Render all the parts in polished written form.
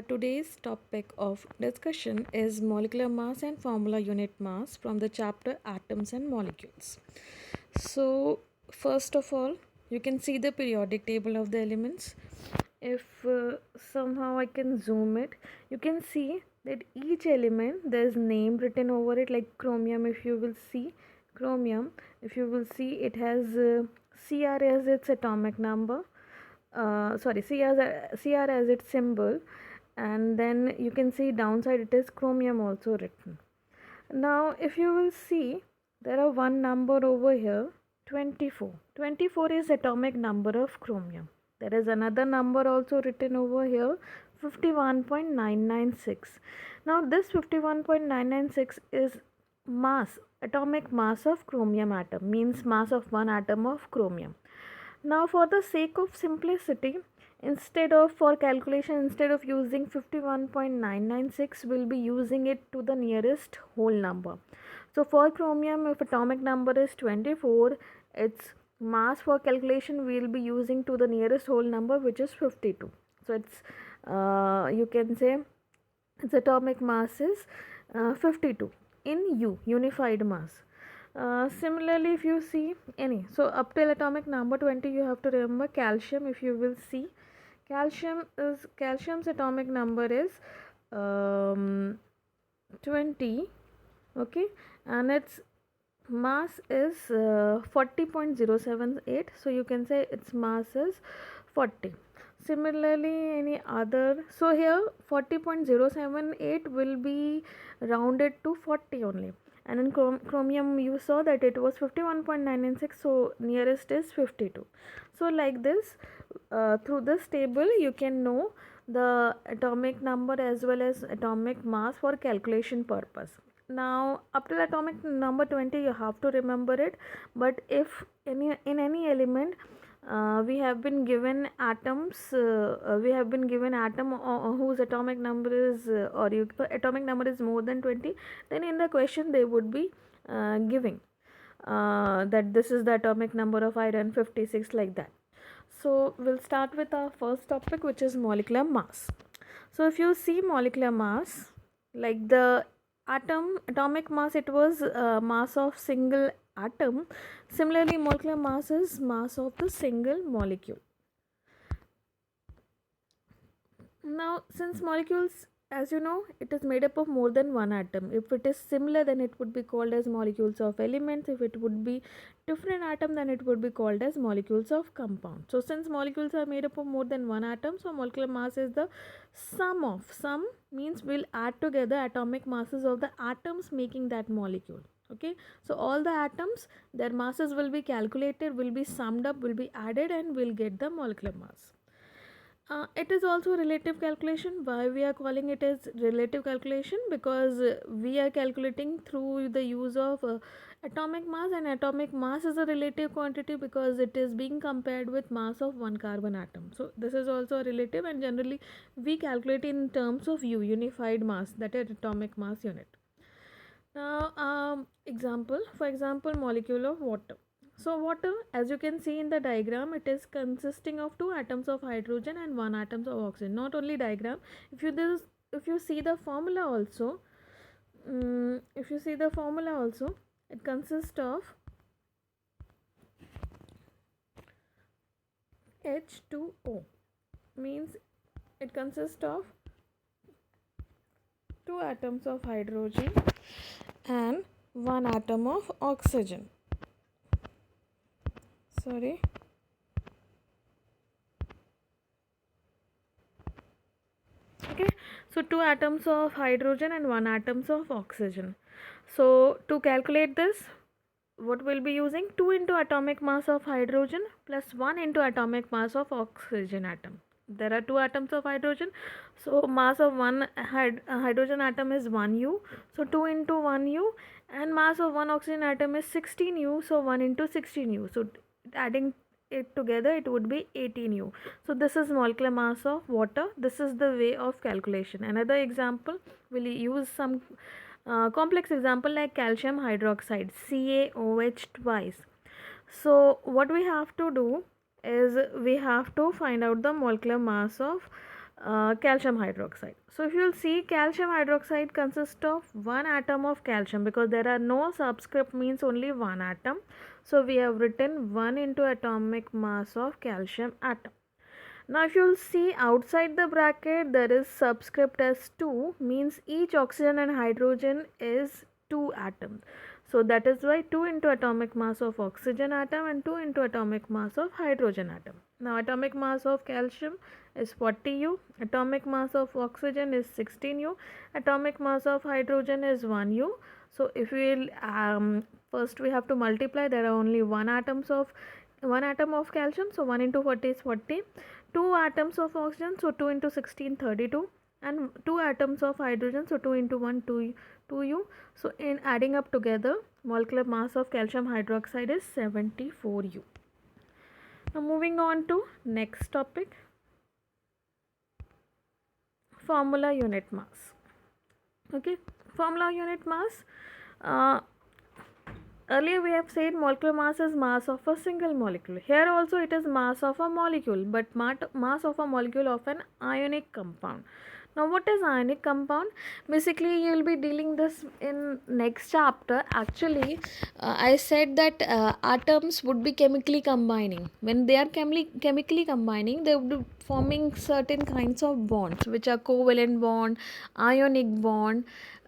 Today's topic of discussion is molecular mass and formula unit mass from the chapter Atoms and Molecules. So, first of all, you can see the periodic table of the elements. If somehow I can zoom it, you can see that each element there's name written over it, like chromium. If you will see chromium, if you will see it has Cr as its atomic number, Cr as its symbol, and then you can see downside it is chromium also written. Now if you will see, there are one number over here, 24. 24 is atomic number of chromium. There is another number also written over here, 51.996. Now this 51.996 is mass, atomic mass of chromium atom, means mass of one atom of chromium. Now for the sake of simplicity, instead of using 51.996, we'll be using it to the nearest whole number. So for chromium, if atomic number is 24, its mass for calculation we'll be using to the nearest whole number, which is 52. So it's you can say its atomic mass is 52 in unified mass. Similarly, if you see any, so up till atomic number 20, you have to remember calcium. If you will see, calcium's atomic number is 20, okay, and its mass is 40.078. So you can say its mass is 40. Similarly, any other, so here 40.078 will be rounded to 40 only, and in chromium you saw that it was 51.996, so nearest is 52. So like this, through this table you can know the atomic number as well as atomic mass for calculation purpose. Now up to atomic number 20 you have to remember it, but if in any element we have been given atoms, whose atomic number is atomic number is more than 20, then in the question they would be giving that this is the atomic number of iron, 56, like that. So we'll start with our first topic, which is molecular mass. So if you see molecular mass, like the atomic mass, it was mass of single atom. Similarly, molecular mass is mass of the single molecule. Now, since molecules, as you know, it is made up of more than one atom. If it is similar, then it would be called as molecules of elements. If it would be different atom, then it would be called as molecules of compound. So since molecules are made up of more than one atom, so molecular mass is the sum means we'll add together atomic masses of the atoms making that molecule. Okay, so all the atoms, their masses will be calculated, will be summed up, will be added, and we'll get the molecular mass. It is also relative calculation. Why we are calling it as relative calculation? Because we are calculating through the use of atomic mass, and atomic mass is a relative quantity because it is being compared with mass of one carbon atom. So this is also a relative, and generally we calculate in terms of unified mass, that is atomic mass unit. Now for example, molecule of water. So water, as you can see in the diagram, it is consisting of two atoms of hydrogen and one atom of oxygen. Not only diagram, if you see the formula also, it consists of H2O, means it consists of two atoms of hydrogen and one atom of oxygen. Okay, so two atoms of hydrogen and one atoms of oxygen. So to calculate this, what we'll be using, 2 into atomic mass of hydrogen plus 1 into atomic mass of oxygen atom. There are two atoms of hydrogen, so mass of one hydrogen atom is 1U, so 2 into 1U, and mass of one oxygen atom is 16U, so 1 into 16U. So adding it together, it would be 18U. So this is molecular mass of water. This is the way of calculation. Another example, we'll use some complex example like calcium hydroxide, CaOH twice. So what we have to do is we have to find out the molecular mass of calcium hydroxide. So if you'll see, calcium hydroxide consists of one atom of calcium, because there are no subscript, means only one atom. So we have written 1 into atomic mass of calcium atom. Now if you'll see outside the bracket, there is subscript as 2, means each oxygen and hydrogen is 2 atoms. So that is why 2 into atomic mass of oxygen atom and 2 into atomic mass of hydrogen atom. Now atomic mass of calcium is 40U, atomic mass of oxygen is 16U, atomic mass of hydrogen is 1U. So if we will first we have to multiply, there are only one atom of calcium, so 1 into 40 is 40. 2 atoms of oxygen, so 2 into 16, 32, and 2 atoms of hydrogen, so 2 into 1, 2U. So in adding up together, molecular mass of calcium hydroxide is 74U. Now moving on to next topic, formula unit mass. Okay, formula unit mass. Earlier we have said molecular mass is mass of a single molecule. Here also it is mass of a molecule, but mass of a molecule of an ionic compound. Now what is ionic compound? Basically you will be dealing this in next chapter. Actually I said that atoms would be chemically combining. When they are chemically combining, they would be forming certain kinds of bonds, which are covalent bond, ionic bond,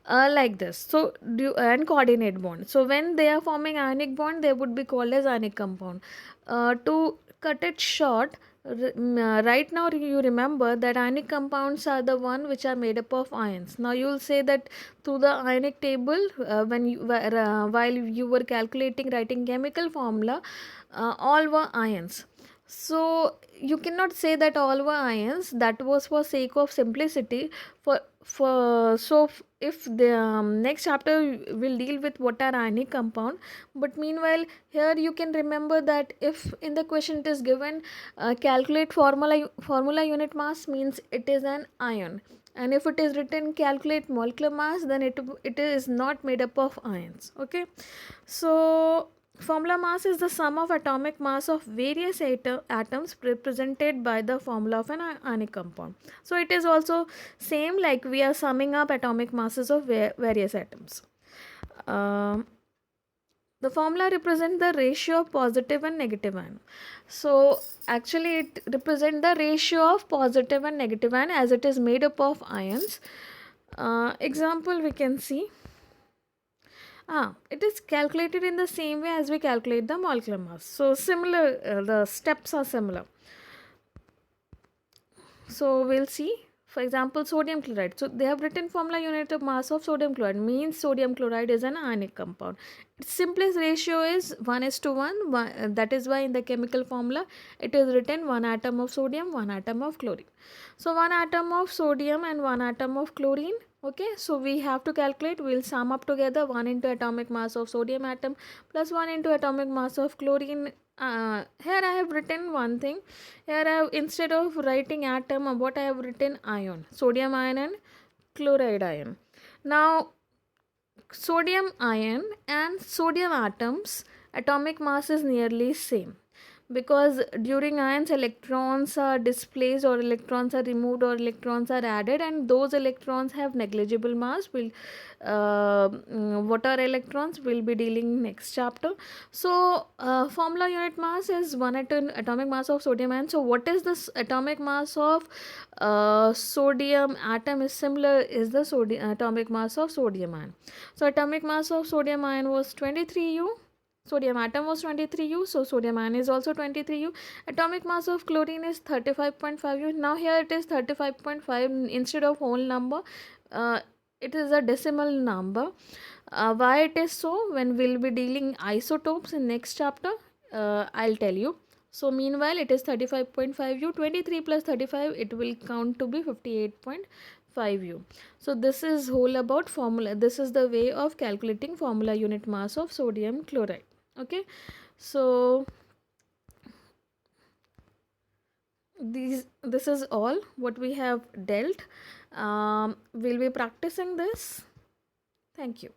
like this. So and coordinate bond. So when they are forming ionic bond, they would be called as ionic compound. To cut it short, right now you remember that ionic compounds are the one which are made up of ions. Now you will say that through the ionic table, while you were calculating, writing chemical formula, all were ions. So you cannot say that all were ions. That was for sake of simplicity. If the next chapter will deal with what are ionic compound, but meanwhile here you can remember that if in the question it is given calculate formula unit mass, means it is an ion, and if it is written calculate molecular mass, then it is not made up of ions. Okay, so formula mass is the sum of atomic mass of various atoms represented by the formula of an ionic compound. So it is also same like we are summing up atomic masses of various atoms. The formula represents the ratio of positive and negative ion. So actually it represents the ratio of positive and negative ion, as it is made up of ions. Example we can see. It is calculated in the same way as we calculate the molecular mass. So similar, the steps are similar. So we'll see. For example, sodium chloride. So they have written formula unit of mass of sodium chloride, means sodium chloride is an ionic compound. Its simplest ratio is 1:1. That is why in the chemical formula it is written 1 atom of sodium, 1 atom of chlorine. So 1 atom of sodium and 1 atom of chlorine. Okay, so we have to calculate. We'll sum up together 1 into atomic mass of sodium atom plus 1 into atomic mass of chlorine. Here I have written one thing. Here I have, instead of writing atom, what I have written ion, sodium ion and chloride ion. Now sodium ion and sodium atoms atomic mass is nearly same, because during ions electrons are displaced or electrons are removed or electrons are added, and those electrons have negligible mass. What are electrons will be dealing next chapter. So formula unit mass is 1 atomic mass of sodium ion. So what is this atomic mass of sodium atom is similar is the atomic mass of sodium ion. So atomic mass of sodium ion was 23U. Sodium atom was 23U, so sodium ion is also 23U. Atomic mass of chlorine is 35.5U. Now here it is 35.5 instead of whole number. It is a decimal number. Why it is so? When we'll be dealing isotopes in next chapter, I'll tell you. So meanwhile it is 35.5U. 23 plus 35, it will count to be 58.5U. So this is whole about formula. This is the way of calculating formula unit mass of sodium chloride. Okay, so this is all what we have dealt. We'll be practicing this. Thank you.